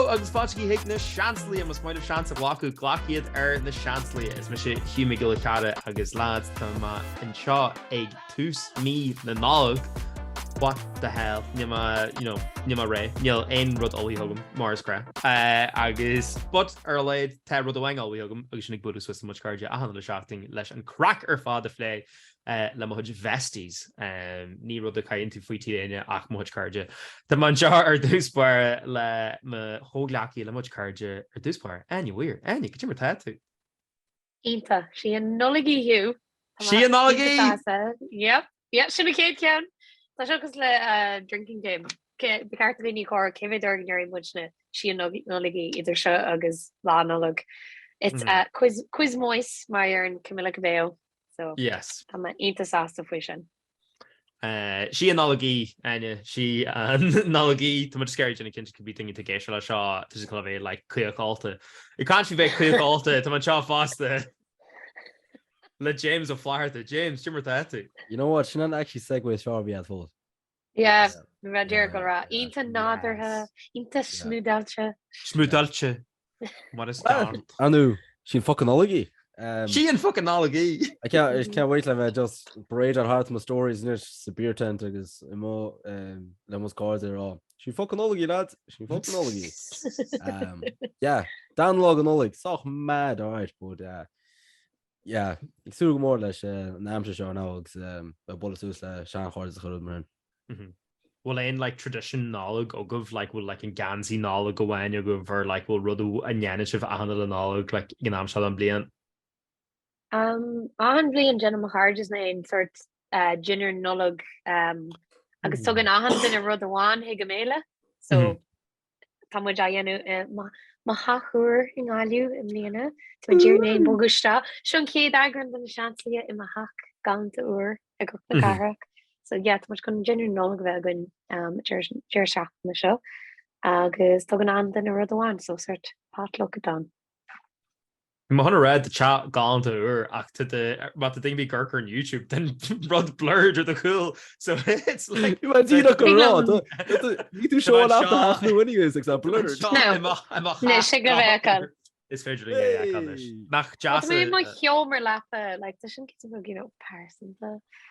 agus fáilte hiic na seanslia mas muid seans a bhlaú ghlachiad na seanslia is me sé Hugh go cara agus lád tá an seo ag tús mí na nág what the hell nima ré níl ein rud olí hogam mars cra agus but leid te rud a bhain olí hogam agus sinnig budú Swiss much cardja a le seachting leis an crack fád a phlé le mo vesties ní rud a caiint tú faoi tíine ach much cardja Tá man jar dúspáir le me hóglaí le much cardja dúspáir Áine bhuiir Áine go mar tú Ínta sí an noligi Hugh sí an noligi yep sinna céad cean Tá segus le drinking game becarta líní cho céhid organéir muidna sí an noligi idir se agus lá nolog it's quiz mois mar ar an Camilla Cabello so yes I'm an ínta sásta faoi sin sí an nolagi Áine sí an nolagi tá scair in cin go bí te géisi le seo tu chu bhéh le chuáilta I can si bheith chuáilta tá seo fásta le James ó Flairta James timar tú You know what? She not actually segue sure be at full. yeah radir go ra ínta nádartha ínta smúdalse what is that I knew she fucking ology. She an fucking nolagi I can't wait like just parade our heart my stories in it the beer tent because mo lemos cards are all she fucking ology lad she fucking ology yeah downlog an olig soch mad alright but yeah ik sú go mór leis náam se seo ná agus bolús le sean choir a chud mar Well ein like tradition nálag ogah like will like an gansi nálag go bhhain go bhar like will rudú a nnéanamh a hanna nálag like gnáam se an blian an blian gennne mar just na ein sort ginger nolog agus tugan ahan bin a rud aháin hi go méile so tá mu dhéanú ma haúr in gáú im líana tu ddíirné bogustá Sean céad agran den na seanslia I ma haach gananta úr a go na carach so yeah much gon ginger nolog bheith gon deir seach na seo agus tugan an den a rud aháin so sort potluck a don Ma hanna read the chat galanta úr ach but the thing be gurker on YouTube then rud blurred or the cool so it's like you might see go wrong you do show up the half new anyways except blurred no she go back it's fidgeting yeah nach just my humor laugh like the shouldn't get to Parsons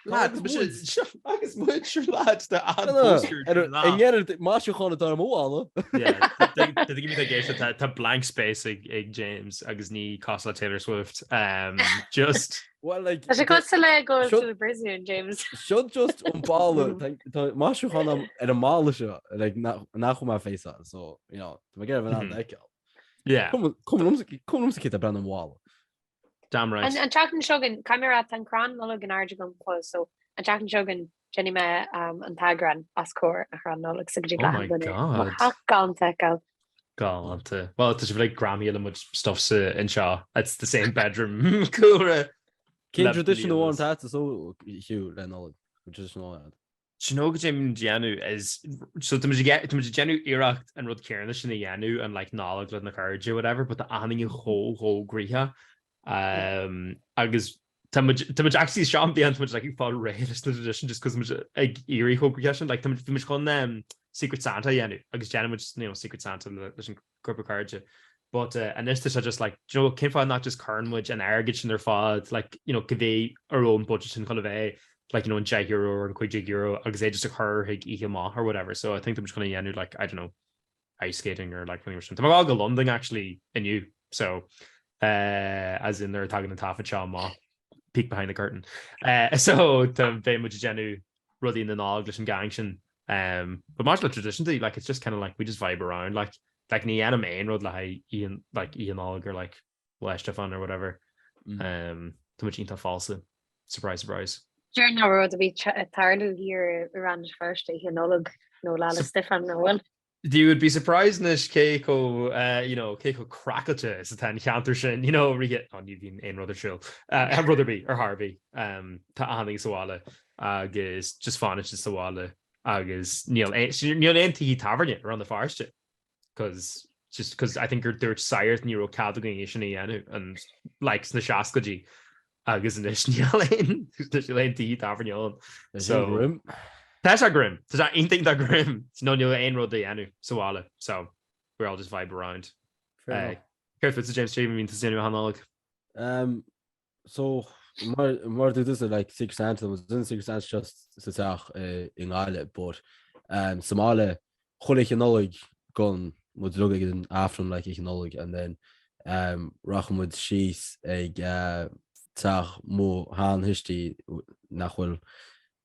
lad agus much lad the ad poster and yet mas you gonna dar mo yeah they give me the game that blank space ag James agus ní Cosla Taylor Swift just well like I got to go to the Brazilian James should just ball mas you gonna at a mall like nach my face on so you know to get an that yeah kom kit a brand wall damn right and Jackson Shogun camera an kran no gan argum close so and Jackson Shogun Jenny me an tagran as core a ran no like siggy galanta well it's like Grammy and much stuff in Shaw it's the same bedroom cool traditional one that so Hugh then traditional Snog Jim Janu is so to Janu Iraq and Rod Kiernish in the Yanu and like knowledge with Nakarja or whatever, but the anning whole Griha. Agus actually Sean beyond much like you follow race tradition just because like eerie whole question like much on Secret Santa Yanu. Agus Janu which Secret Santa corporate Karja. But and this is just like came from not just Kernwood and Argage in their fault, like give they our own budget and kind of like in €1 or €2 agus just occur like or whatever so I think they're just going to end like I don't know ice skating or like something all go London actually in you so as in they're tagging the top of ma peek behind the curtain so to very much genu ruddy in the English and gangshin but martial tradition like it's just kind of like we just vibe around like ni anime rod like Ian or like Stefan or whatever too much into false surprise During na road a bit tired here around first nolog no lala Stefan no well. You would be surprised nish Keiko Keiko crackle is ten counter sin we get on you've been in rather chill brother B or Harvey ta handing sawala agus just fanish sawala agus Neil anti tavern around the forest because I think they're sires neuro cadogation and likes the shaskaji agus in Níl tí tafrneol so Tá grim Tá inting that grim no new ein rod anu soála so we all just vibe around. Fair enough. Careful, it's James Stream, mean to see anyone. So mar do this like 6 cents was in 6 cents just sach in Áine, but Somália cholich knowledge gun would look in after like knowledge, and then racham would she's ag tach mo han history nachhfuil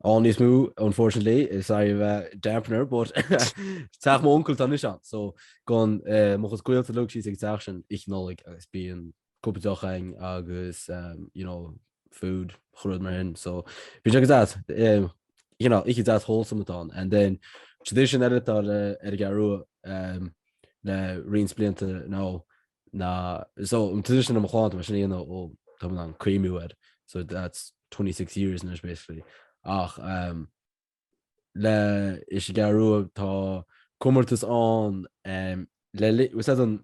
on is move unfortunately is I dampener, but tach mo uncle tan is so gun mo goil to look she's exaction ich knowledge as being cupdoching agus you know food churad mar hin, so because that you know ich that wholesome on, and then tradition edit garú le rinsplinte no na so tradition am chant machine you know come on criú, so that's 26 years now basically ach le is garú tá commertus on le was that on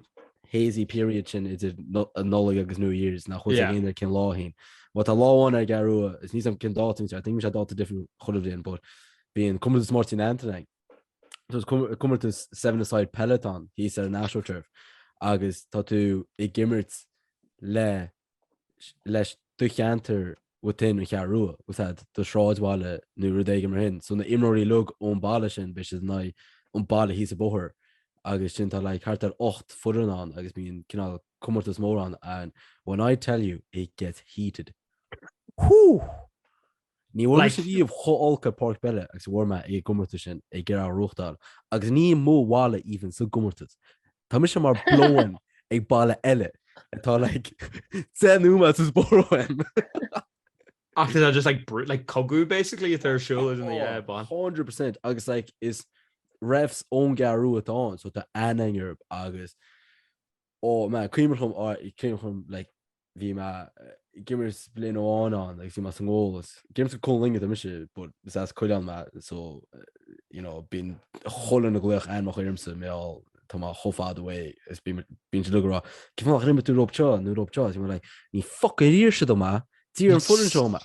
hazy period chin is it not a knowledge agus New Year's nach in there can law hin what a law on garú is ní some can dating, I think we should dot different holiday, but being commertus Martin Anthony. So kommer to 7-a-side peloton he said an national turf agus tatu I gimmert le duchanter within garú was that the Sraith nu rudéige mar hin, so na imroí lug on ballishin bis na on ball he's a boher agus sinta like hartar 8 footer on agus being kinda kommer to more on, and when I tell you it gets heated. Whoo! Ní bhfuil sé díomh choolcha Park Belle agus bhórma ag gomorta sin ag gur á ruchtál, agus ní mó bhála even sa gomortas. Tá mis sem mar bloin ag balla eile atá like 10 úmas is borroim. After that, just like cogu basically at their show isn't it? 100%. Agus like is refs own garú atá, so the Áine agus man creamer from like Vima gimmers blin on like see my goals gimmers cool link the mission, but that's cool on that, so you know been holding the glech and my hirmse me all tama hofa the way it's been to look give me rim to rob cha no rob cha you like ni fuck it here shit ma dear full show ma,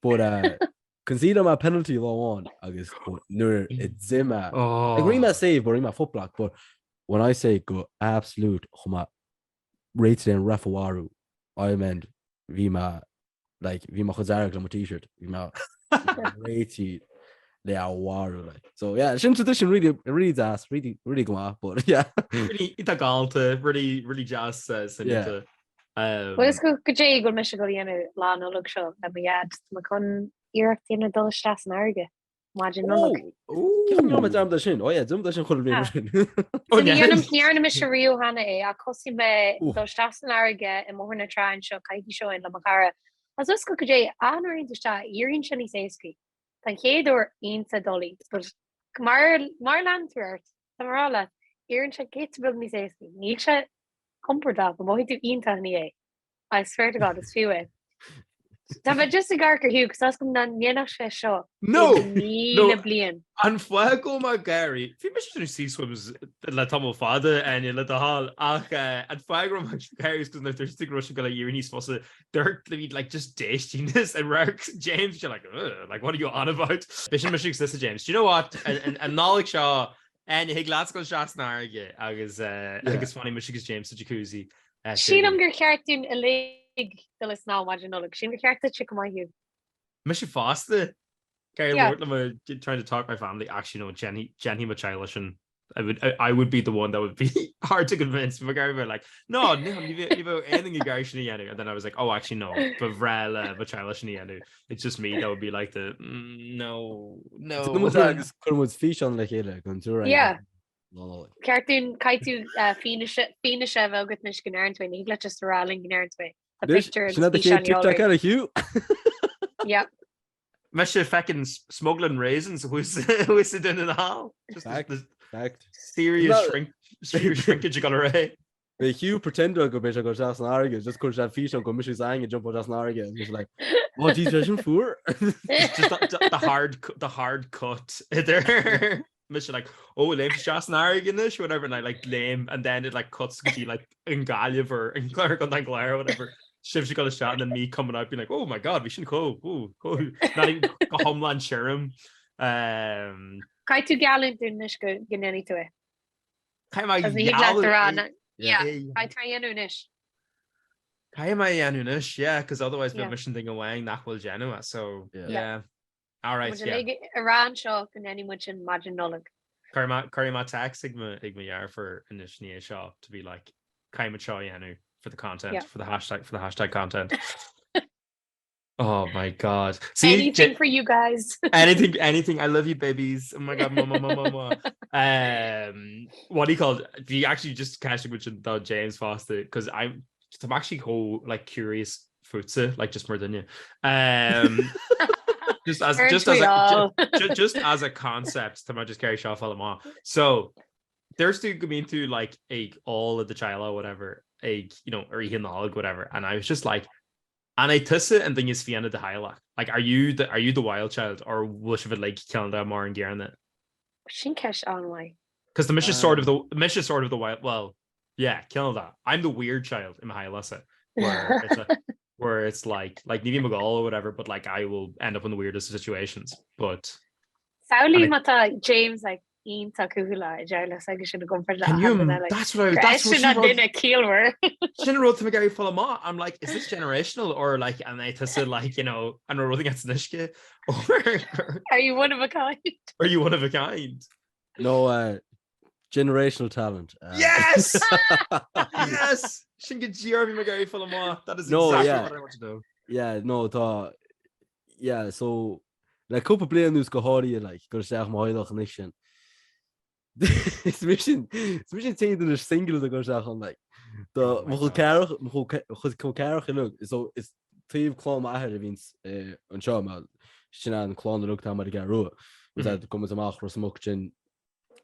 but consider my penalty law on agus nur it zima agree my save or in my foot block, but when I say go absolute homa rated in refawaru I meant Vima like Vima Khazarek on my t-shirt Vima rated they are war like, so yeah it's tradition really that's really go, but yeah really itagalta really jazz says yeah well it's go jay go miss go yana la no look show that we had macon Iraq in dul stas narge imagine no look oh yeah dum da sin chul Níarna me riú hanna é a cosí me do stasanarige I mórna trein seo caiici seo in le macara. As us go dé anirta íonn sin ní séisci. Tá chéadú onsa dolí, mar landtuirt tá marrála íonn se géitbil ní séisci. Ní se comportá go mhaid tú ionta ní é. I swear to God, it's fiú é. Tá bheith just a garcar Hugh, cos as gom na níanach sé seo. No blian. An fuego má Gary fi mis sí swims le tam fada and le a hall ach an fuego má Gary's cos na thirsty rush go year níos fosa dirt like just dastiness and Rex James you're like what are you on about Bishop Michigan sister James, do you know what and knowledge shaw and hig Glasgow shots narige agus funny Michigan James jacuzzi Sílam gur ceartún a lig de is ná imagine no sin gur ceartta chick mai Hugh. Miss faster trying to talk my family actually no Jenny my childish and I would be the one that would be hard to convince but Gary were like no you've anything you guys should and then I was like oh actually no but vrel childish it's just me that would be like the no was fish on like yeah Cartoon caiú fine se bhgad na gnáirtfuin ní le just ráling gnáirtfuin a picture Hugh yeah me sé fecin smuggling raisins who's it in the hall just fact serious shrinkage you got array the Hugh pretender go go just an argue just cause that fish go miss sang and jump on just an argue and just like what these vision for just the hard cut there mission like oh lame just an arrogant whatever and I like lame and then it like cuts to be like in Galliv or in Clark on Glare or whatever shifts you got a shot and then me coming out being like oh my god we shouldn't go not even go homeland share him Caiú galint in go gannny to it As na híglacht arán. Yeah, I try anúnis. Caiim mai anúnis, yeah, because otherwise we're mission thing away nachhfuil genua, so yeah. All right, yeah. Arán seo an any much in imagine nolig. Curry my tax sigma yar for initiate shop to be like caiim seo anu for the content for the hashtag content. Oh my god. See, anything for you guys. anything. I love you, babies. Oh my god, mama. What do you call it? Do you actually just catch which the James Foster? Because I'm actually whole like curious footsa, like just more than you. Just as a concept, to just carry off all. So there's to go into like all of the child or whatever, or even the whatever, and I was just like. And I tusa and thing is fianna de hailach. Like, are you the wild child, or was it like killing that more and gearing it? Shinkesh on why? Because the mission sort of the wild. Well, yeah, killing that. I'm the weird child in my hailasa, where it's like Nivi Magal or whatever, but like I will end up in the weirdest situations. But Sauli mata James like. Takula, Giles, I should have gone for that. That's what she did a killer. She wrote to me Gary full of ma. I'm like, is this generational or like, and I said like, and we're rolling against Nishke, or are you one of a kind? Are you one of a kind? No, generational talent. Yes, yes. She can get me Gary full of ma. That is exactly what I want to do. Yeah, no, yeah. So like, couple playing news go hardy like go say my connection. It's mission thing in a single that goes out on like the look so it's three clone ahead means on show mal and clone look time to get root was that come to mark for smoke chin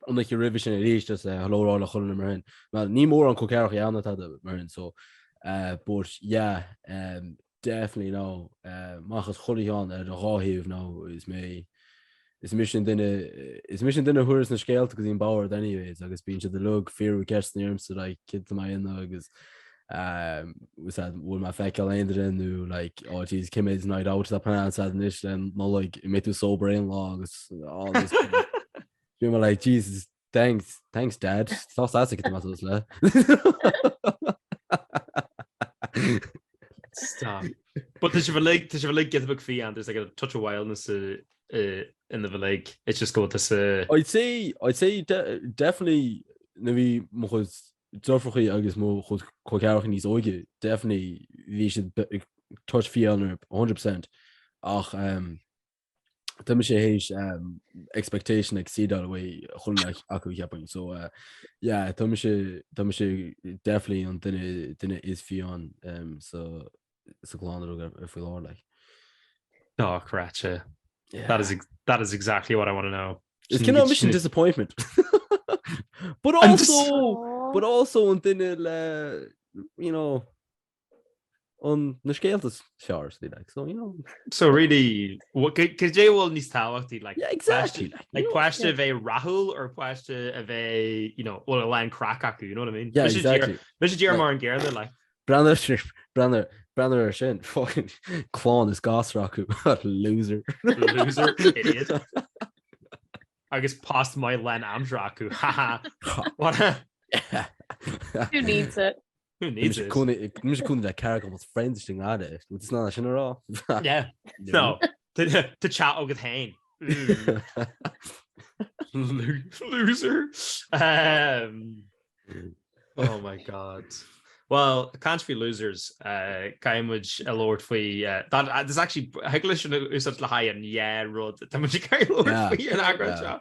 unlike your revision Éist just hello all the marine well ni more on cocar that marine so but yeah definitely no machas chully on the raw now is me is mission dinner who's na scale because in Bauer anyways agus being to the lug fear we catch the arms so like kid to my in agus was that one my fecal ended in who like oh geez Kim is night out that plan said initially and not like it made you so brain logs all this you were like Jesus thanks dad that's a get stop but there's a like get a book fee and there's like a touch of wildness in the lake. It's just go to I'd say definitely maybe because Dorfrich agus mo cocarach in his oige definitely we should touch fee on 100%. Ach there is expectation exceed all the way so yeah there definitely on dinner is fee on so it's a glad if we are like oh cratcha. Yeah. That is exactly what I want to know. It's kind of mission disappointment, but also on dinner, on the scale of showers, like so So really, what could Jay will need to like exactly like question of a Rahul or question of a a land craic you know what I mean? Yeah, exactly. Mr. Jeremiah and Gare, they're like Brandon shin fucking clone is Gosraku loser idiot. I guess past my Len Amdraku. Haha. What? Who needs it? That character was friends thing at it. It's not a general. Yeah. No. To chat with Hain. Loser. Oh my god. Well, can't be losers. Caiimid a Lord fui that there's actually English is such high and road that much carry Lord fui an Eagrán.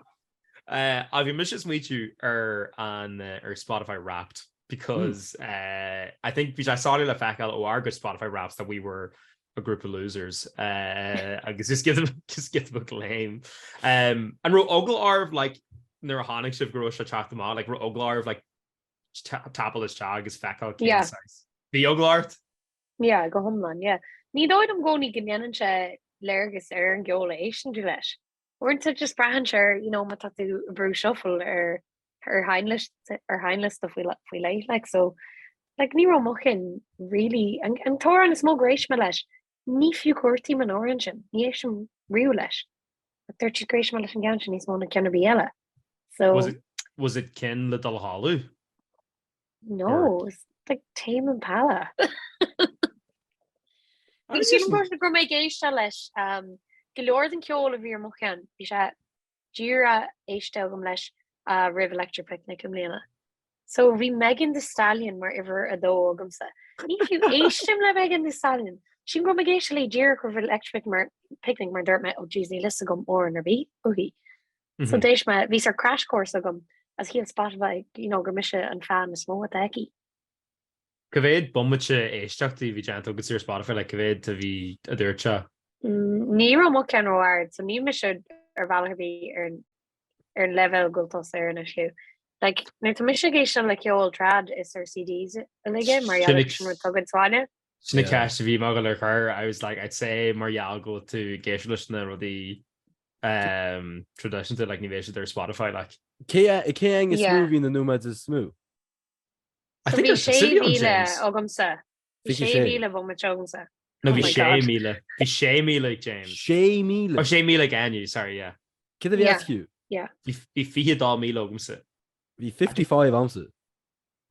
I've been missus meet you on Spotify Wrapped because I think I saw the fact or our good Spotify Wraps that we were a group of losers. I guess just give them a claim. And ro ogle arv like neurohonic shift grow chat them out like ro ogle arv like tapal is chag is fecal the oglart go homeland ní dóid am gcónaí gannn se léirgus an gceola éisian dú leis weren't it just brancher ma tú brú shuffle heinless stuff we like like so like ní mochin really and tor an is smó gréis me leis ní fiú cuairtí man orange ní éisiom riú leis 30 gréis me leis an gan ní smó na ceanna bí eile so was it kin le dul hallú? No, it's like Tame Impala. Sin go go mé géiste leis go leor an ceol a bhí mochan bhí sé díra éiste gom leis rih electric picnic am léana. So bhí Megan Thee Stallion mar iver a dó agamsa. Ní fiú éistim le Megan Thee Stallion. Sin go mé géiste le dír go bhfuil electric mar picnic mar dúirt me ó Disney list gom ó an arbí uhí. So déis me bhís ar crash course agam as hí an Spotify gur mise an fan is mó aici. Cavéad bommate éisteachtaí bhí deanta agus ar Spotify le cavéad a bhí a dúirte. Ní mo cean roiard, so ní me siúd ar bhí ar level gotas ar an isisiú. Like, na to mis géisi le ceol trad is ar CDs aige mar tugad sáine. Sinna ceist a bhí má le chur, I was like, I'd say marall go tú géisi na rudí tradition like ní bhéisi ar Spotify like. Cé is smú hí na númad is smú. I think there's Bhí agamsa. Bhí bhma agamsa. No, bhí sé míle James. Sé míle. Oh, sé míle Áine, sorry, yeah. Cid a bhí asciú? Yeah. Bhí 50 agamsa. Bhí 55 amsa.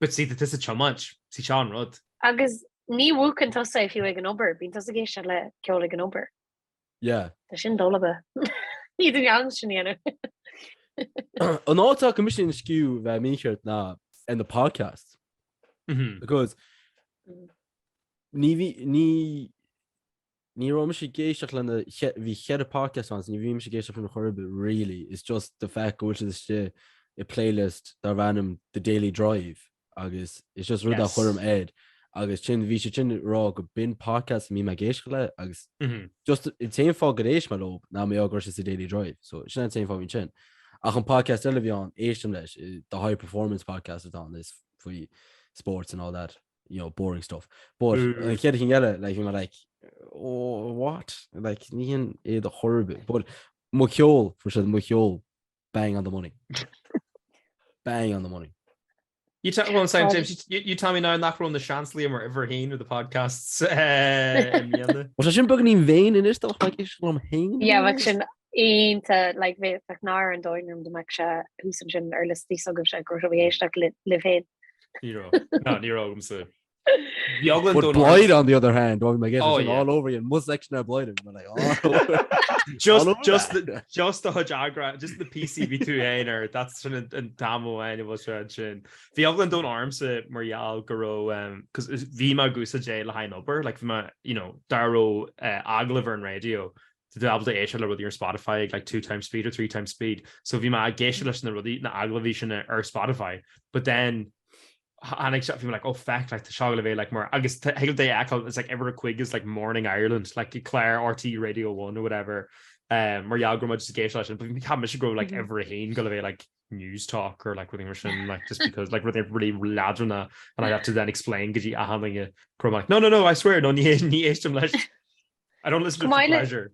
But see, that is a chumach. See Sean Rudd. Agus ní bhúcan tosa if fiú ag an obair, bín tosa géisi le ceol ag an obair. Yeah. Tá sin dólabe. Ní an gang sin dhéanamh. An átá commission skew míart na in the podcast because ní rom sé géisteach lenne hí chead a podcast ans ní bhím sé géisteach an chorbe really it's just the fact go to the a playlist dar random the daily drive agus it's just ru a chom ed agus chin bhí sé chin rá go bin podcast mí me géis le agus just it's ein fá goéis me lob ná mé agor the daily drive so sin ein fá chin ach an podcast television Éist leis the high performance podcast is on this for sports and all that boring stuff but kid can get it like oh what like ní the horrible but Mochiol for sure Mochiol bang on the money bang on the money. You tell me one time, James. You tell me now not from the Chancellor or ever heen with the podcasts. Was I shouldn't book any vein in this stuff like it's from heen? Yeah, action to like nar and doing the maksha who's in or list these sugars like live in. Not near all so. But Blight on the other hand, my guess all over you. Most section are blighted, but like all over. just the Hugh, just the PCB2A or that's an damo and was chin. The Ogland don't arms Marial Garo because Vima Gusa J la high number like Vima Daro Agliver and radio to be able to Aisha with your Spotify like 2 times speed or 3 times speed. So Vima Geisha in the Aglivision or Spotify, but then and except for like fact like the Shogglevay like more I guess Hegel Day Echo it's like ever Quig is like Morning Ireland like Claire RT Radio 1 or whatever Marial grow much gay but we can't grow like every heen go like news talk or like with English like just because like they're really lads and I have to then explain because you handling it like no I swear no I don't listen to pleasure.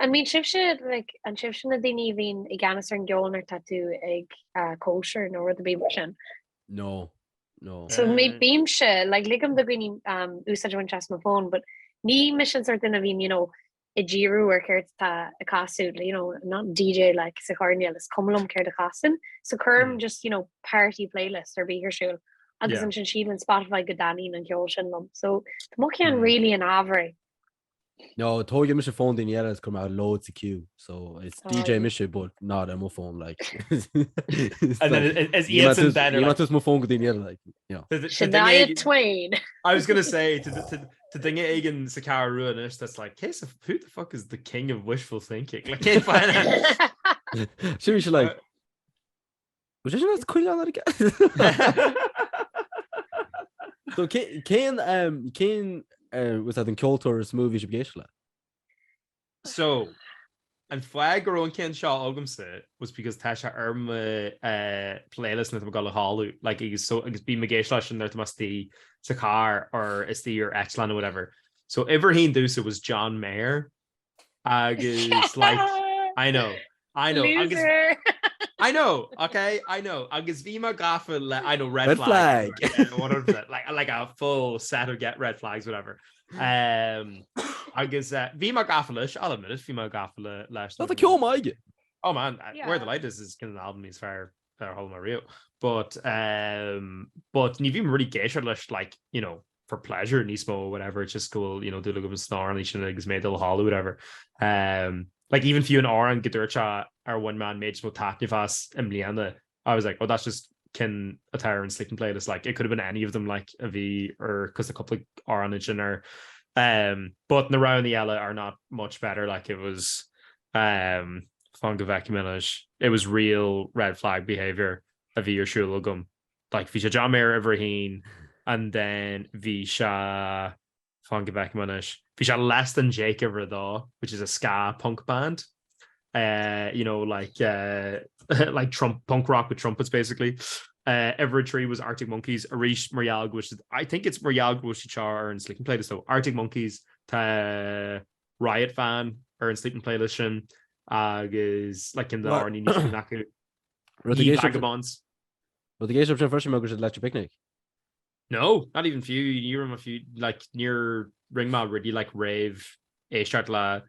I mean shifted like and shifted the dini vin iganas and Gilner tattoo egg kosher nor the baby No. So me beam shit like ligam the green usage when chas my phone, but ni missions are gonna be a jiru or care a costume, not DJ like Sicarnia is cumulum care the costume. So Kerm just party playlist or be here show. I guess I'm she and Spotify good Danny and Kyoshin so the mokian really an average. No, told you Mr. phone didn't yet has come out loads of queue, so it's DJ Misha, but not on my phone like. And then as Ian better, not just my phone didn't yet like Shania Twain. I was gonna say to ding it again Sakara ruinish that's like case of who the fuck is the king of wishful thinking like can't find out. She should like. Was I not quit on that again? So Kane was that in Cultures movie should so and flag or own Ken Shaw Ogumse was because Tasha playlist na go hall like he's so it's be Magash and there must be Sakar or it's the your Xlan or whatever so everything do so was John Mayer agus like I know I know okay I know agus Vima Gaffa I know red flag whatever like a full set of get red flags whatever agus Vima Gaffa I'll admit it Vima Gaffa last not the kill my oh man Where the Light is kind of an album is fair hol mar riú. But ní bhí really géisiir leis like, you know, for pleasure níos mó whatever, it's just cool, you know, do go snar and sin agus méid hall whatever. Like even few an áran gedurcha ar one man made smó tapnifas im bliana. I was like, oh, that's just kin attire and sleeping playlist. Like it could have been any of them, like a V or because a couple of orange in there. But the round the Ella are not much better. Like it was it was real red flag behavior a V or Shulagum. Like Visha Jamir Everheen and then Visha Visha Less Than Jake Ever Though, which is a ska punk band. You know, like punk rock with trumpets basically. Every Tree was Arctic Monkeys, Arish Marial, which I think it's Marial Gushichar and Sleeping Playlist. So Arctic Monkeys, Riot Fan or in Sleeping Playlist, is like in the Arnie Nishunaku. Vagabonds. But the gates of first time let you picnic. No, not even few. You were a few like near Ringmouth, really like rave, Éist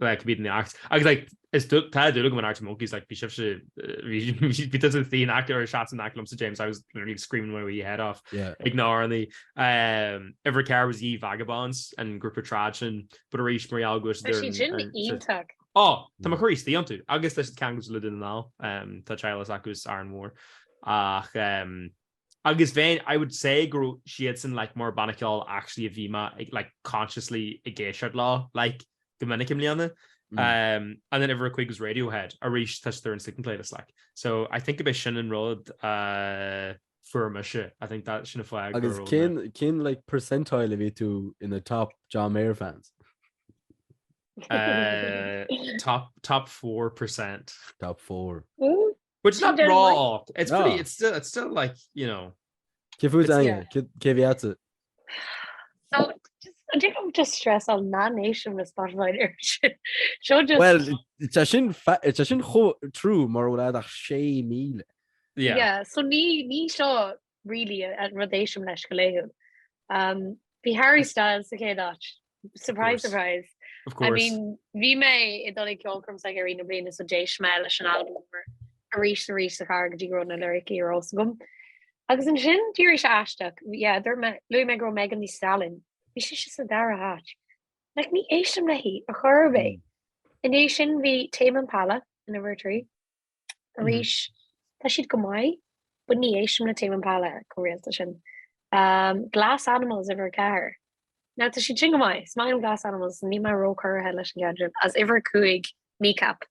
like beating the axe. I was like, it's do look at Arctic Monkeys like be because of the actor or shots in that clumps of James. I was literally screaming my wee head off. Yeah, ignoring the every car was ye vagabonds and group of traction, but Arish Marial goes there. Oh, tá mar choirí antu. Agus leis can go in now. Tá child agus Aaron Moore. Agus vein, I would say grow she had some like more banakial actually a Vima like consciously a geisiart law like Dominican Liana. And then ever quick was Radiohead. Arish touched their in Sleeping Playlist like. So I think about Shannon Road for Musha. I think that shouldn't flag. Agus kin like percentile of it to in the top John Mayer fans. Top 4%. Top 4. Which is not raw. It's no. Pretty. It's still like, you know. Caveat. So I don't just stress on non-nation responsibility. Show just well, it's a shin true more without a shame. Yeah. So ni show really at rodation lesh be Harry Styles okay that surprise. Of course. I mean, we may it only come from like Arena Blaine so Jay Schmel an album a reach the car di run a lyric or also gum. Agus an sin dúris ashtag. Yeah, they're Louis me gro Megan the Stalin. Vi just a dara hatch. Like ni Éist lehi a chorbe. In nation vi tame and pala in a vertree. A reach that she'd go mai, but ni Éist na tame and pala Korean station. Glass animals ever car. Now to she jingle my smile glass animals ni my ro cur headlish and gadget as ever chuig kneecap.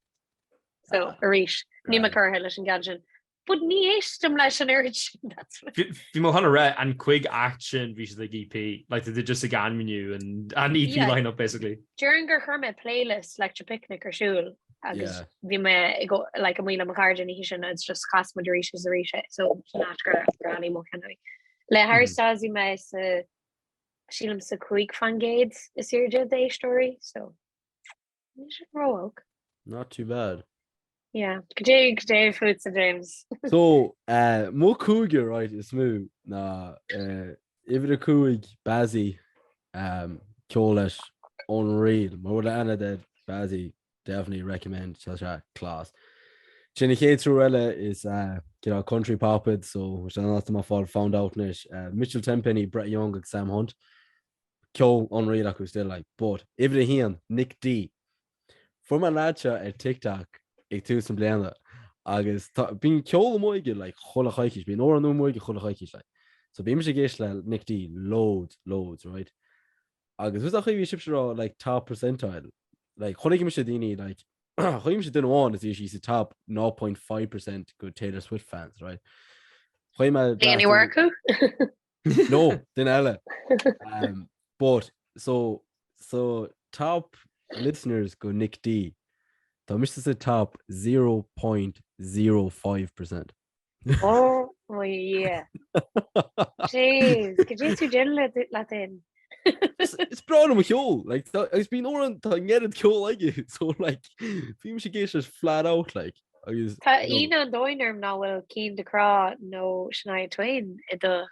So a reach ni my cur headlish and gadget. But ní éistem leis an urge. Bhí mo hanna ré an chuig action bhí the EP, like they just a gan menu and an EP lineup basically. During gur chur playlist like your picnic or súil agus bhí me go like a míle macarjan hísin it's just cast moderation a ríise so not granny mo canoi. Le Harry Styles me sa sílam sa chuig fangades is here day story so you should roll. Not too bad. Yeah, good day Foots and James. So mo cougar right is smooth na if the couig Bazzy Kolish unreal more Anna that Bazzy definitely recommend such a class. Jenny K Trurella is country popped so which I'm not my fault found out nish Mitchell Tenpenny Brett Young and Sam Hunt Kyo unreal I could still like but if the hand Nick D for my lacha at TikTok ag tú san bliana agus bín ceol moige like chola chaikis bín or no moige chola chaikis like so bím sé géis le Nick D loads right agus was a chuí shipsrá like top percentile like chonig me sé dini like chuim sé den one is she's a top 0.5% good Taylor Swift fans right anywhere cool no den ella but so top listeners go Nick D. Tá mis is a top 0.05%. Oh yeah. Jeez, could you two general Latin? It's problem with you. Like it's been on to get it cool like it. So like film she gets just flat out like I use Áine doiner now will keen the craw no Shania Twain at the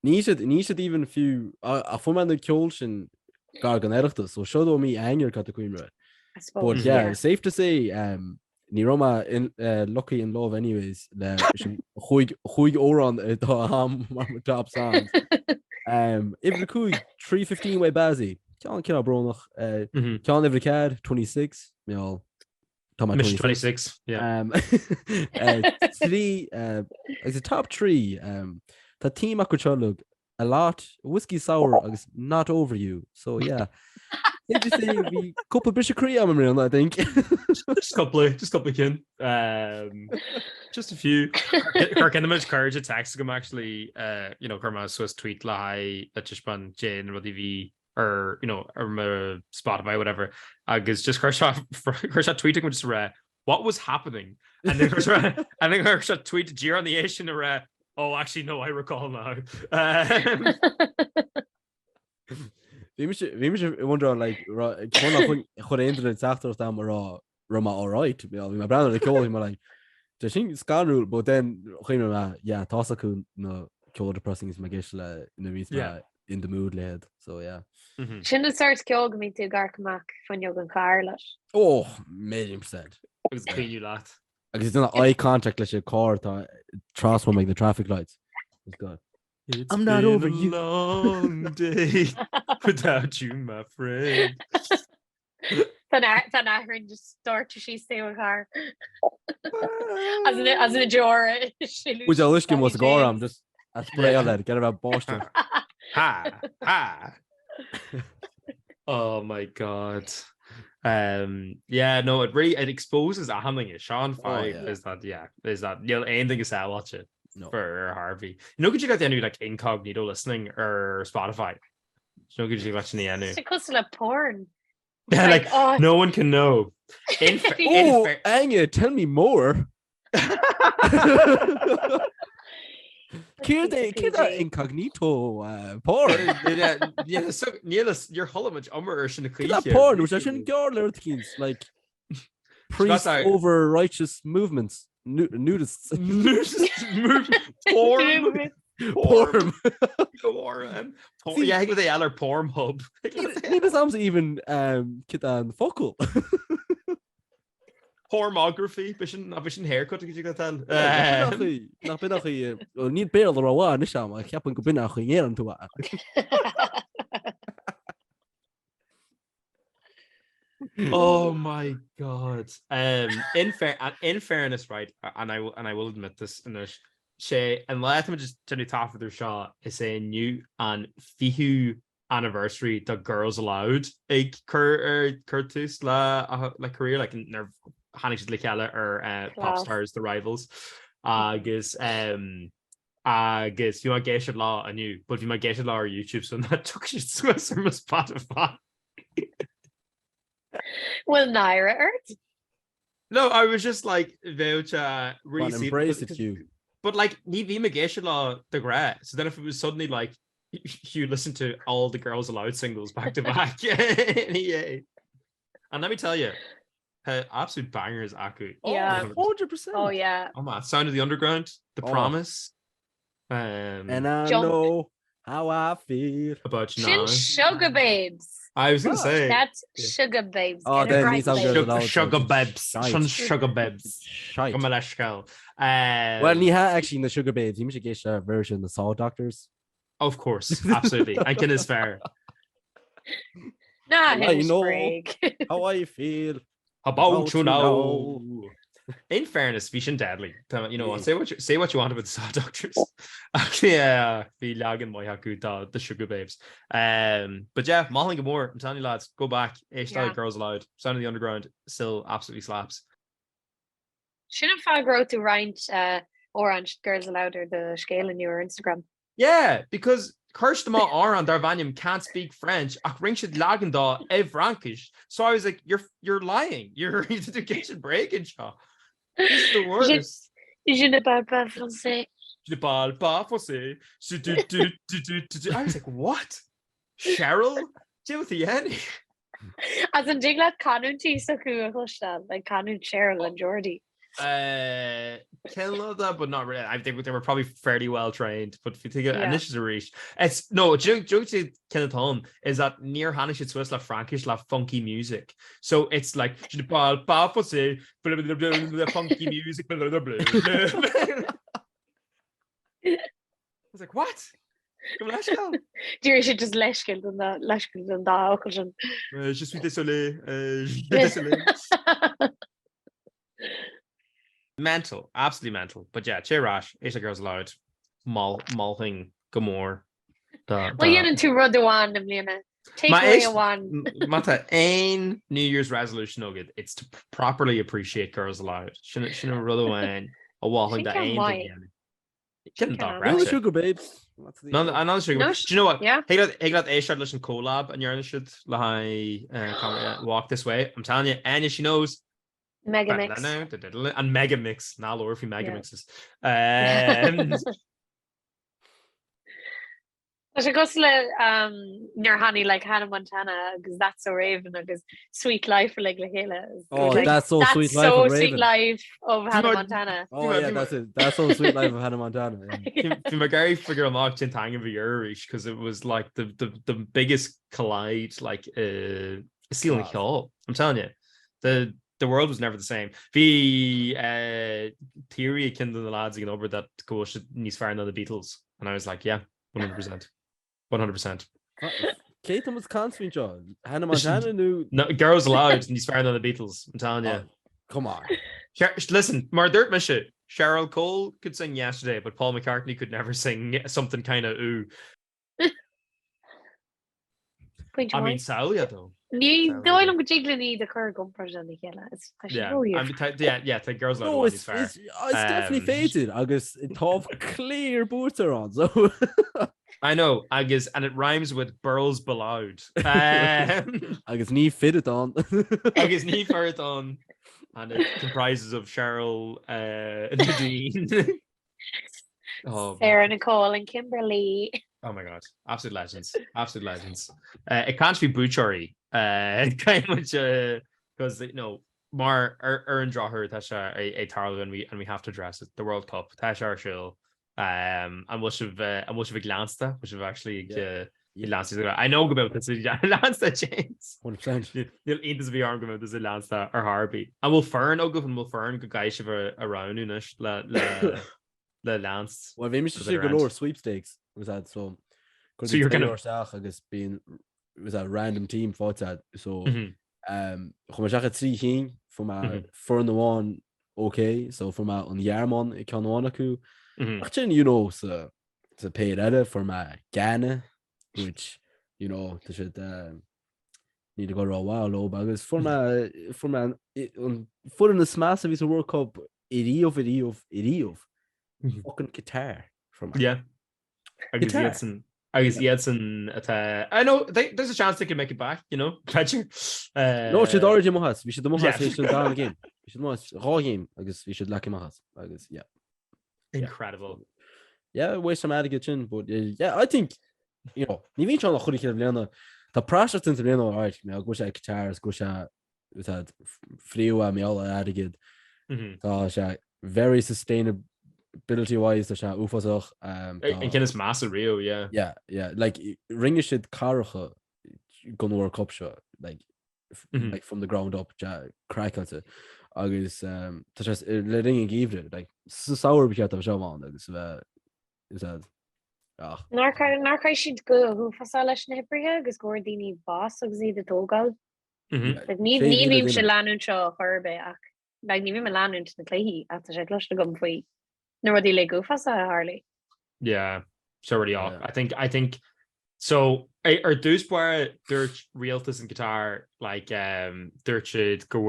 Need even few a form the Kjolshin gargan erachtas so show me anger cut the queen right. But yeah, safe to say ní roma in lucky in love anyways le chuig órán tá ham mar top songs. Ibh chuig 315 way bazzy. Cean cin bronach cean ibh cad 26 meall Mission 26 yeah three it's a top 3 tá team chuig a lot whiskey sour agus not over you so yeah just say we couple bit cream I think just couple kin just a few much courage at tax actually you know karma Swiss tweet lie that just ban Jane ruddy v or you know or Spotify whatever agus just tweeting which what was happening and then tweeted G on the Asian oh actually no I recall now Bhí me wonder like chud internet teachtar am rá roma all right bhí my brother call him like de sin scanrúil but then chuime yeah tá acu na ceol depressing is me geis le na ví in the mood lead so yeah sin start ceol go mí tú garcamach fan jog an car leis oh 1,000,000% agus cleanú leat agus it's not eye contact leis a car tá transforming the traffic lights it's good. I'm not over you. Long day without you, my friend. Tá áhrann just start sí sé car as in a jar. Which Alishkin was Goram just a spray on that get about Boston. Ha. Oh my god. Yeah, no, it exposes a handling of Sean 5 is that you'll anything is that watch it. No. For Harvey. You know, could you get the new like incognito listening or Spotify? You know, could you watching the end? It's because of porn. Yeah, like no one can know. Áine, tell me more. Kid incognito porn. Yeah, so Neil, you're much in the that porn, which I shouldn't go like priest over righteous movements. Nudists porn yeah go the other porn hub sounds even kid an focal pornography vision haircut you got tell nach bin ní be ra ni sam ik heb go bin nach an to oh my god in fairness right and I will admit this in this sé and let me just turn top of their shot is a new and fihu anniversary the Girls Aloud ag Curtis la career like in their Hanish Likella or pop stars the rivals agus you might get law a new but you might get law or YouTube so that took you to Spotify. Well, Naira Earth. No, I was just like really embrace it you. But like ní bhí me géisi lá de gra. So then if it was suddenly like you listen to all the Girls Aloud singles back to back. Yeah. And let me tell you, absolute bangers aku. Yeah. 100%. Oh yeah. Oh man, Sound of the Underground, The Promise. And I know how I feel about you now. Sugar Babes. I was gonna say that's Sugar Babes. Oh, then he's Sugar Babes. Sugar Babes. Well, he had actually in the Sugar Babes. He should get a version the Saw Doctors. Of course, absolutely. I can is fair. Nah, you know how I feel about you now. In fairness, Vision deadly. You know, say what you want about the Saw Doctors. Actually, be lagging my haku the Sugar Babes. But yeah, Molly Gilmore, I'm telling you lads, go back. Éist Girls Aloud, Sound of the Underground, still absolutely slaps. Shouldn't I grow to write Orange Girls Aloud or the scale in your Instagram? Yeah, because Kirsch them all are on Darvanium can't speak French. Ach ring should lagging da Frankish. So I was like, you're lying. You're education breaking shot. This is the worst. Je ne parle pas français. Je ne parle pas français. I was like, what? Cheryl? Timothy Henny? As in Jinglat Canun T so cool like Canun Cheryl and Jordy. Canada, but not really. I think they were probably fairly well trained. But if you think and this is a reach, it's no joke to Kenneth is that near Hannah should Swiss like Frankish like funky music. So it's like the funky music. I was like, what? Dúir sé just leisciil an dá ocail sin. Je suis désolé. Mental, absolutely mental. But yeah, Chirash, Éist Girls Aloud, Malthing, Gomor. Well, dhéanann tú rud amháin am líana. Take away amháin. Mata, ein New Year's resolution agad. It's to properly appreciate Girls Aloud. Shouldn't rud amháin a walthing that ein. No sugar babes. Another sugar. Do you know what? Yeah. He got Éist listen collab and you're should walk this way. I'm telling you, Áine, she knows. Mega mix. And mega mix. Now lower for mega mixes. Tá go le near honey like Hannah Montana because that's so Raven because sweet life for like chéile. Oh, that's so sweet life of Raven. Sweet life of Hannah Montana. Oh yeah, that's it. That's so sweet life of Hannah Montana. My Gary figure I'm not in tang of a yearish because it was like the biggest collide like ceiling hill. I'm telling you, the world was never the same. The theory kind of the lads again over that go should níos fearr than the Beatles, and I was like, yeah, 100%. 100%. Kate was constant, John. Hannah Montana knew. No, Girls Aloud níos fearr than the Beatles. I'm telling you. Come on. Listen, mar dirt mission. Cheryl Cole could sing Yesterday, but Paul McCartney could never sing something kind of ooh. I mean, Salia though. Ní dóilm go jigglaní the chur gumpar an chéile. Yeah, the Girls Aloud. No, it's definitely faded. Agus it top clear booter on. So I know, agus, and it rhymes with Burls Beloud. Agus ní fitted on. Agus ní fitted on. And it comprises of Cheryl, Nadine. Sarah Nicole and Kimberly. Oh my god, absolute legends. It can't be butchery. Kind of much because Mar Erin draw her that's a tarl and we have to address it. The World Cup, Tash our show. And we'll have Glansta, which have actually Glansta. I know about this Glansta James. 100%. You'll eat this VR argument this Glansta or Harvey. And we'll Fern go and we'll Fern good guys have around unish le Lance. Well, we missed galore sweepstakes was that so you're gonna agus being was a random team fought that so trí hín for my for the one okay so for my on Yarmon I can one aku actually so pay it for my Ghana which they should need to go raw wow low because for my foot in the smash of his World Cup it of fucking guitar from I guess I know there's a chance they can make it back, catcher. No, should already mohas. We should the mohas should down again. We should mohas raw game. I guess we should lucky mohas. I guess Incredible. Yeah, waste some added chin, but yeah, I think ni vin trying to chuig lena. The pressure to lena alright. Me go sha guitars, go sha with that friú me all added. Very sustainable. Ability wise the shot ufasach and ken is massive Rio yeah like ringe shit carcha gonna work up shot like from the ground up craic agus just letting give it like sour beat of show agus is that Nar siad go ufasá leis na hibrihe agus gordíní boss agus iad dógáil ní se leanún seo chorbe ach like ní me leanún na cléhí a sé glo na gom faoi no what they go fast Harley. Yeah, so already off. I think so. Are those where dirt realtors and guitar like dirt should go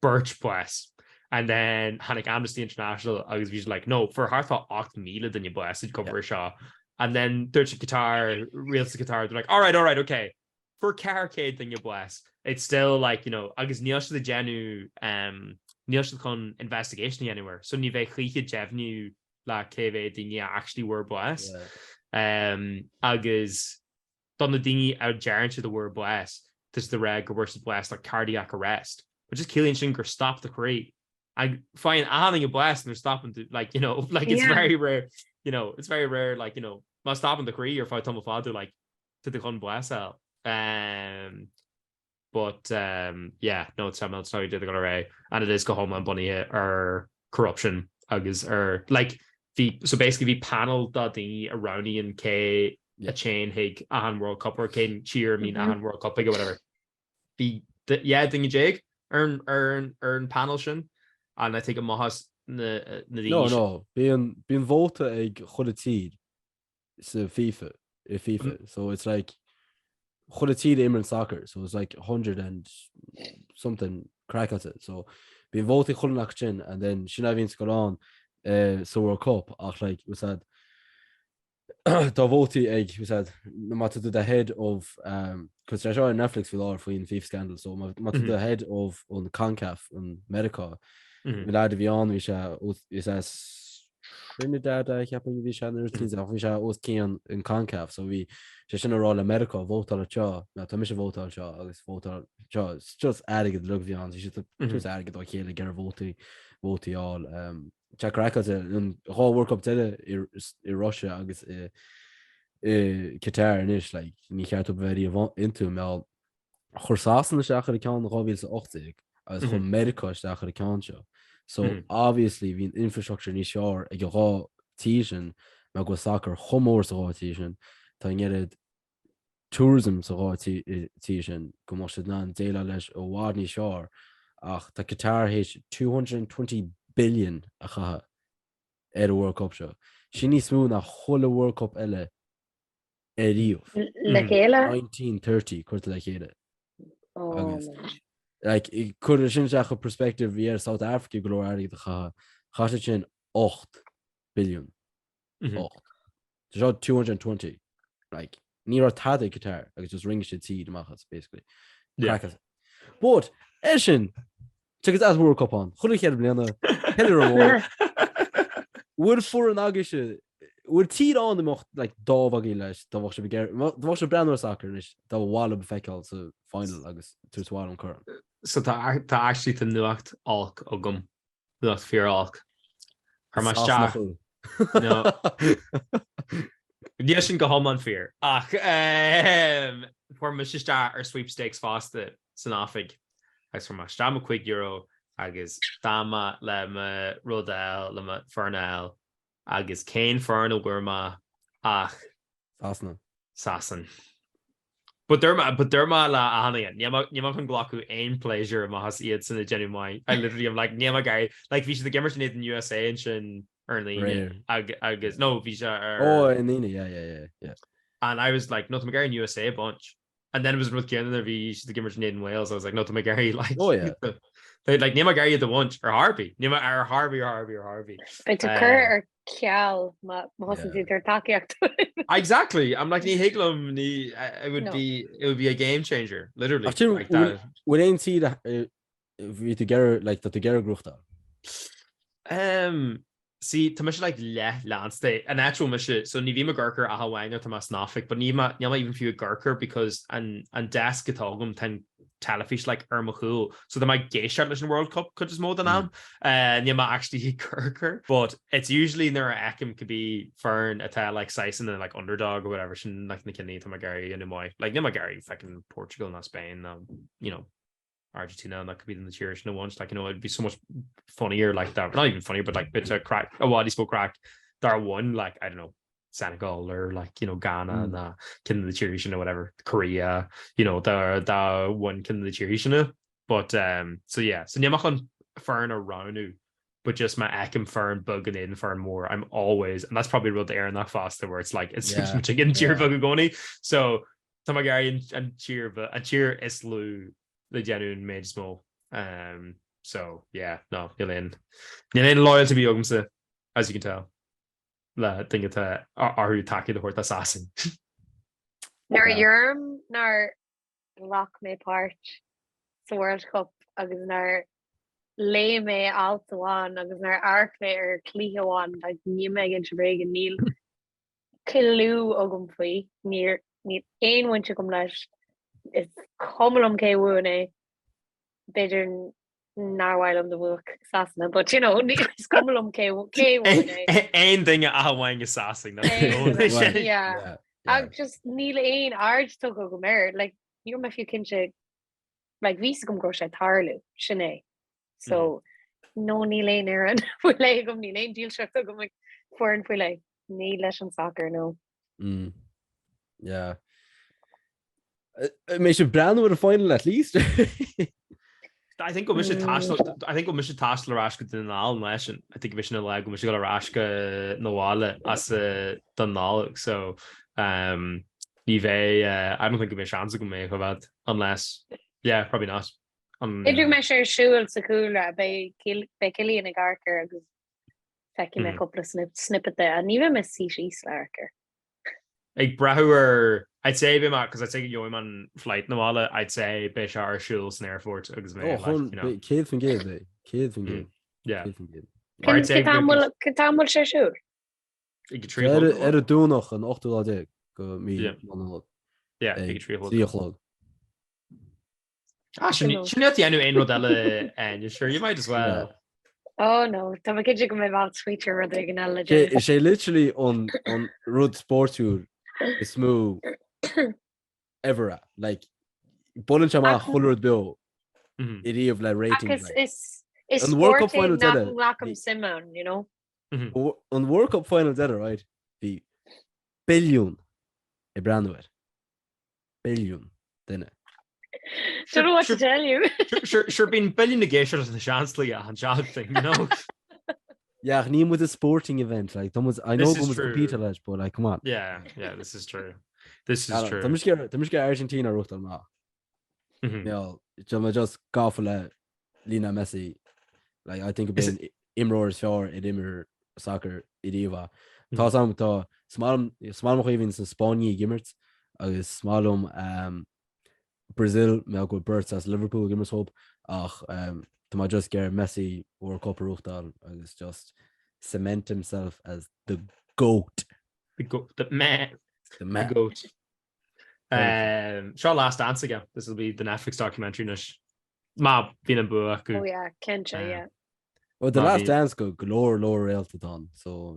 Birch Bless and then Hannick Amnesty International. I was usually like no for Hartha Oct Mila than you bless it cover Shaw and then dirt guitar realtors guitar. They're like all right okay for Carcade than you bless. It's still like I guess níos the genu níos con investigation anywhere. So ní bheith chríche jevnu la KV dinge actually were blessed. Agus don the dingy out jarring to the word blessed. This is the reg or worse blessed like cardiac arrest. But just Killian Shinker stopped the crate I find having a blast and they're stopping to like, you know, like it's very rare, you know, it's very rare, like, you know, not stopping the career or fight tumble father, like to the con blast out. But yeah, no, it's not how you did the gunner and it is go home and bunny or corruption agus or like the so basically the panel that the Iranian K a chain hig an World Cup or K cheer mean an World Cup or whatever. The thing Jake earn panel shin and I think it mahas no being voted ag chudetid so FIFA so it's like chudetid imran soccer so it's like 100 and something crack at it so being voted chudnach chin and then shinavins got on so World Cup like we said Davoti egg who said matter to the head of because there's on Netflix with all for in FIFA scandal so matter the head of on the CONCACAF and Medica Milad Vian we says Trinidad I happen we shall was keen in CONCACAF so we just in a role America vote on a chaw now to miss a vote on chaw this vote on chaw it's just adding the look Vian you should just adding it like here get a vote all Jack Rackers and whole World Cup in Russia agus Qatar and ish like ni gaat op very into mel chorsasen de shaker kan robil se 80 as gewoon America shaker kan so obviously we infrastructure ni sure ag ra teachen ma go soccer humor so teachen tan get tourism so teachen go mo nan dela lesh o wadni sure ach the Qatar has 220 billion a chaha a World Cup show. She needs moon a whole World Cup ele Rio 1930 kort like it. Like it could have a perspective via South Africa glory the chaha chin 8 billion 220 like near Tade Qatar like just ring shit tea the machas basically but Eshin check it as World Cup on. Chullig had been would for an agisha would teed on the mocht like dovagilish the wash begar the wash brand soccer is the wall of fecal so final agus to swallow on current. So ta actually to nuacht alk ogum nuacht fear alk. Her masha. No. Yes, go home on fear. For Mishista or sweepstakes faster Sanafig. As for my stamma quick euro, agus dama lema rodel lema fernel, agus Kane fernel gurma ach sasan. But they're la ahanian. Nyama can glock ain pleasure of mahas iats in the genuine. I literally am like nyama guy like Visha the Gimmers in USA and shin early agus no Visha in yeah. And I was like, no, to in USA a bunch. And then it was with Kieran there, the Gimmers in Wales. I was like, no, to McGarry, like, they like Nima Gary the Wunch or Harvey. Nima or Harvey. It's a cur or Kial, wasn't either Takiak. Exactly. I'm like, it would be a game changer, literally. I think like that. We didn't see that we together like that together group. See, to like Landste, an actual mission. So Nivima Gurker a Hawaii to Masnafik, but Nima even few Gurker because and desk getogum ten telefish like Ermachul. So they might gay Charlotte World Cup could just more than Nima actually Gurker. But it's usually near Ekim could be Fern at like Sison and like underdog or whatever. Like Nikini to Magari and like Nima Gary fucking Portugal, not Spain, you know. Argentina and that could be in the cheers no once like you know it'd be so much funnier like that not even funnier but like bit of crack he spoke crack there one like I don't know Senegal or like you know Ghana and kin the cheers or whatever Korea you know the one kin the cheers but so yeah so Niamachan fern around but just my Ekim fern bugging in fern more I'm always and that's probably real the air that faster where it's like it's chicken cheer bugagoni so Tamagari and cheer but a cheer islu the genuine made small. So yeah, no, you're loyal to be Ogumsa, as you can tell. La thing it are you tacky the horse assassin. Nar Yerm nar lock me part the World Cup agus nar lay me out the one agus nar arc me or clear one like new Megan Trevig and Neil Killu Ogum Fui near ain when you come lash. It's common ke wune bidden narhhail an do bhuach sana, but you know, scumlum cé Ein thing a hahain is sassing. yeah. Ag just níl éon ard tu go méir, like níor me fiú cinse like ví gom gro sé tarlú sinné. So no níl éon ar an fu le gom níl éon díal se go for an fu le ní leis an soccer no. Yeah. Mé se brand with a final at least. I think we should tash le rasca den ná leis. I think we should le go go rasca nóáile as den ná, so ní bheith I don't think we chance go mé about unless probably not. Idir me sé siúil sa cúla be cilíon na garcar agus feici me couple snippet a ní bheith me sí learcar. Ag brathúar I'd say be because I take you on flight nóáile, I'd say be se ar siúil san airport agus mé céad fan géad céad fan géad. Yeah. Catámil sé siúil? Ar a dúnach an 8 go mí tríochlog. Sinne dhéanú ein rodile and you're sure you might as well. Oh no, tá kid go mé bhil sweeter rud ag an eile. Is sé literally on rud sportúr is smú ever like bullen sem a chullard bill i riomh le rating. Is an World Cup final Lacham Simon, you know. An World Cup final right? The billion e brandware. Billion dinne. Don't know what to tell you. Sure been billion negation as the Seachtainí an job thing, you know. Yeah, ní with a sporting event like I know go compete leis, but like come on. Yeah, this is true. This is true. Tá Argentina rucht an má. Just gafa le Lionel Messi. Like I think about imroir is fearr I immer soccer I diva. Tá sam tá smalm even san Spáine gimmert agus smalum Brazil me go birds as Liverpool gimmers hope ach to just get Messi World Cup ruchtal agus just cement himself as the goat. The goat. Sure, Last Dance again. This will be the Netflix documentary. Ma being a book. Oh yeah, Kencha, yeah. Well, the Last Dance go galore realta done. So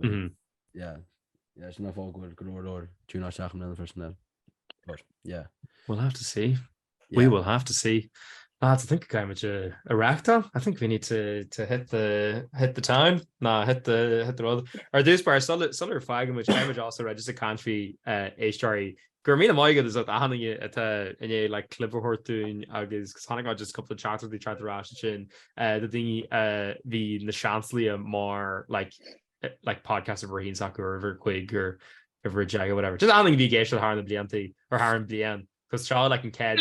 yeah, it's not all good galore tuna shacham in the first now. But yeah, we'll have to see. Yeah. We will have to see. I think kind of a ractal. I think we need to hit the town. Nah, hit the road. Or this bar solar fag which I also register country Éist Gurmina Moiga is at Áine in like Cliverhortún agus Sonic got just a couple of chats they tried to rash chin the thing the Na Seansálaithe more like podcast of Raheen Soccer or chuig or ever jag or whatever. Just Áine bhí géisiil thar na bliantaí or thar an blian because Charles like in Ked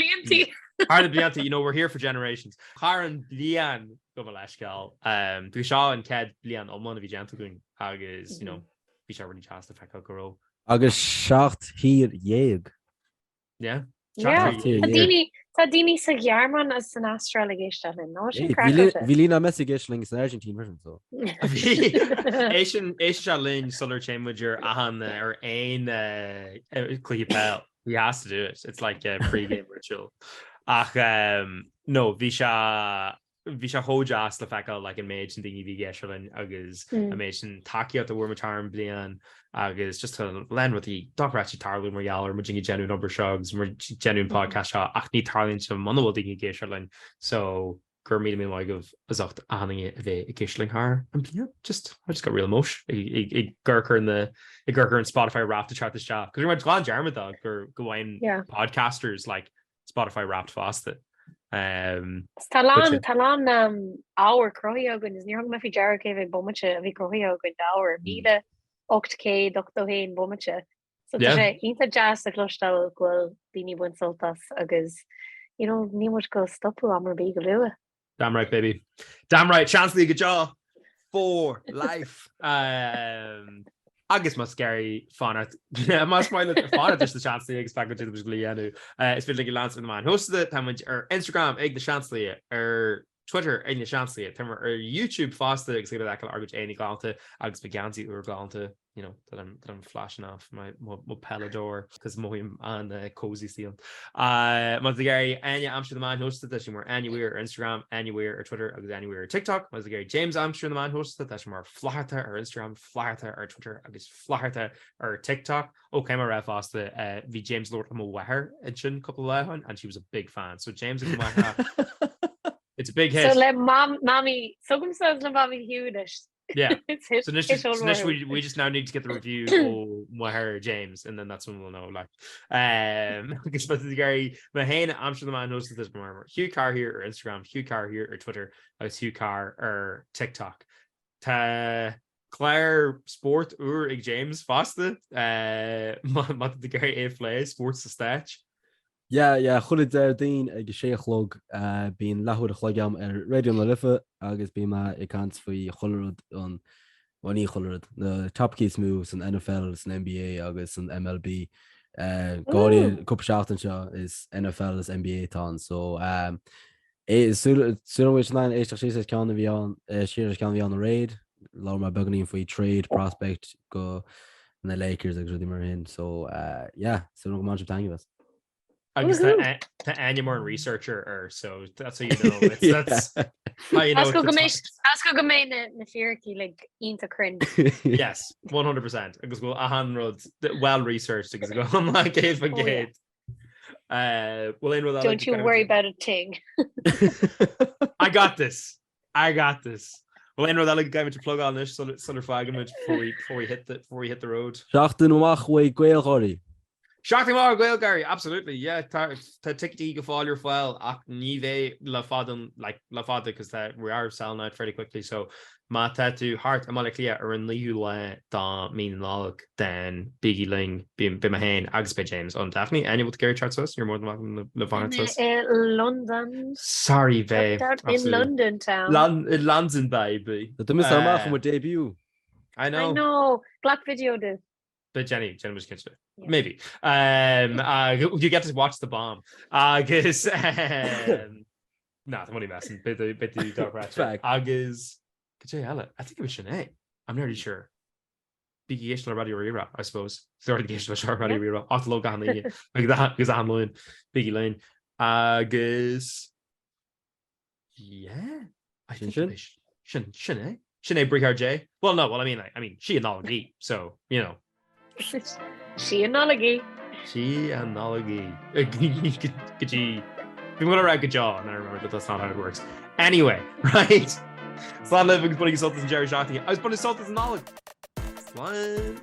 thar na bliantaí, you know, we're here for generations. Thar an blian go leiscail dwi Shaw and Ked blian omlan bhí gentle going agus you know bhí se really chast to fecha go agus seachtainí. Yeah. Tá daoine sa ghearrman as san Austrrála géiste linn nó sin bhí lína Messi géisling san Argentine version so. Éist se linn solar chamber ahan or ein clicky pal. He has to do it. It's like a pre-game ritual. Ach no, bhí se hójas le fecha like an méid an dingy bhí géisiilin agus a méid sin takeí at the warmatarm blian agus just to len with the dochratí tarlún mar geall or mujingi genuine number shogs mar genuine podcast seo ach ní tarlín sem manhfuil dingy géisiilin so gur mí mé like of azocht Áine a bheith I géisiling haar and blian I just got real emotion I gurker in Spotify rap to chart this job because we're glad Jarman dog gur gohain podcasters like Spotify wrapped fast it. Talán áwer croíogan is níor me fi dear bh bommate a bhí croíogan dáwer míle 8K dochtóhéin bommate. So sé inta jazz a clostal ghfuil daoine buin soltas agus you know ní much go stopú amar bí go lua. Damn right, baby. Damn right. Seachtainí go jaw for life. Agus mas scary fanart. Mas smiling fanart just the Seachtainí expected to was Glianu. It's been like a lance in the man. Hosted it time or Instagram egg the Seachtainí or Twitter egg the Seachtainí. Or YouTube faster excited that can argue any galante agus beganti or galante that I'm flashing off my pelador because I'm on cozy seal. Mas Gary Áine Amsterdam man hosted that more anywhere or Instagram, anywhere or Twitter, agus anywhere or TikTok. Mas Gary James Amsterdam man hosted that more Fáilte or Instagram, Fáilte or Twitter, agus Fáilte or TikTok. Okay, my ref asked the V James Lord Weher in couple of and she was a big fan. So James it's a big hit. So let mommy Hugh. Yeah. It's his, So this we just now need to get the review of Weher James, and then that's when we'll know. Like, because Gary Mahane Amsterdam man hosted this more. Hugh Carr here or Instagram, Hugh Carr here or Twitter, as Hugh Carr or TikTok. Claire Sport Ig James Fáilte. Mat the Gary A Sports the Stage. Yeah, chud dein ag séchlog bíon lethúd a chluigam radio na lifa agus bí I cant faoi cholarad an bhaí cholarad na Topkeys moves an NFL an NBA agus an MLB gáí cúpa seachtain seo is NFL is NBA tá so súlahid ná éisteach sí ceanna bhí an siar ceanna bhí an raid lá mar beganín faoi trade prospect go na Lakers agus ruí mar hin so sú go man tang us. I guess the Áine more researcher or so that's how you know. That's how you know. Ask go main na fearrki like inta crin. Yes, 100%. Because go ahan rod well researched because go on my gate for gate. Don't you worry about a thing. I got this. Well, in that guy to plug on this solar fragment before we hit the road. Seachtainiúil way gael Seachtainiúil gael Gary, absolutely. Yeah, tickety go fall your file nive la fada because we are selling out fairly quickly. So ma to heart amalaclia or in liu da mean log then Biggie Ling be my hand agus by James on Daphne. Any with Gary charts us? You're more than welcome to the London. Sorry, babe. In London town. London, baby. The miss our debut. I know. Black video did. But Jenny was kids maybe. You get to watch the bomb. Agus nah, I'm only messing. Bit dark rat. Agus I think it was Sinead. I'm nearly sure. Biggie Éist radio rira, I suppose. Sorry, the Éist radio rira. Off the low down like that because I'm line. Biggie Lane. Agus yeah. I think it was Sinead. Sinead Brigard J. Well, no. Well, I mean, she and Nolly, so you know. She analogy. Could you I'm gonna write a jaw and I remember that that's not how it works. Anyway, right? Slán living putting sultans and Jerry Shotty. I was putting sultans and knowledge. Slán.